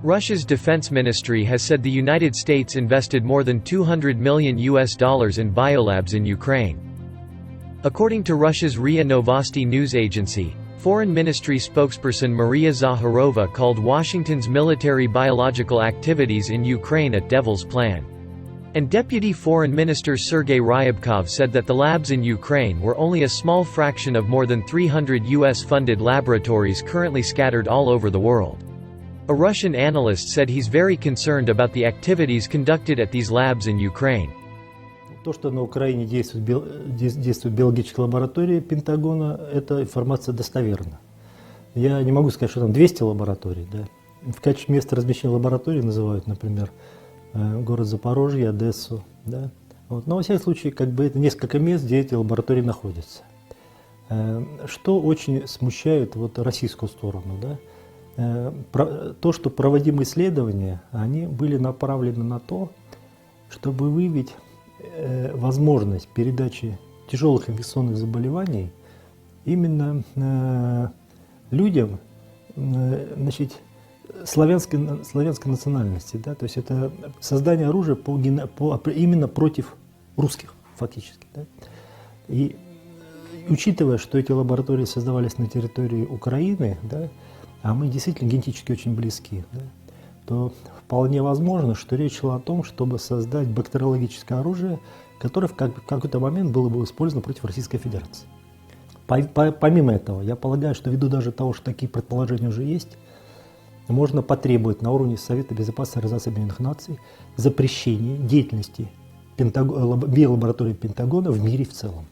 Russia's defense ministry has said the United States invested more than $200 million in biolabs in Ukraine. According to Russia's RIA Novosti news agency, Foreign Ministry spokesperson Maria Zakharova called Washington's military biological activities in Ukraine a devil's plan. And Deputy Foreign Minister Sergei Ryabkov said that the labs in Ukraine were only a small fraction of more than 300 US-funded laboratories currently scattered all over the world. A Russian analyst said he's very concerned about the activities conducted at these labs in Ukraine. То, что на Украине действуют биологические лаборатории Пентагона, эта информация достоверна. Я не могу сказать, что там 200 лабораторий. Да? В качестве места размещения лабораторий называют, например, город Запорожье, Одессу. Да? Вот. Но во всяком случае, это несколько мест, где эти лаборатории находятся. Что очень смущает российскую сторону, да? То, что проводимые исследования, они были направлены на то, чтобы выявить возможность передачи тяжелых инфекционных заболеваний именно людям славянской национальности. Да? То есть это создание оружия именно против русских, фактически. Да? И учитывая, что эти лаборатории создавались на территории Украины, да, а мы действительно генетически очень близки, да, то вполне возможно, что речь шла о том, чтобы создать бактериологическое оружие, которое в какой-то момент было бы использовано против Российской Федерации. Помимо этого, я полагаю, что ввиду даже того, что такие предположения уже есть, можно потребовать на уровне Совета Безопасности Организации Объединенных Наций запрещения деятельности биолаборатории Пентагона в мире в целом.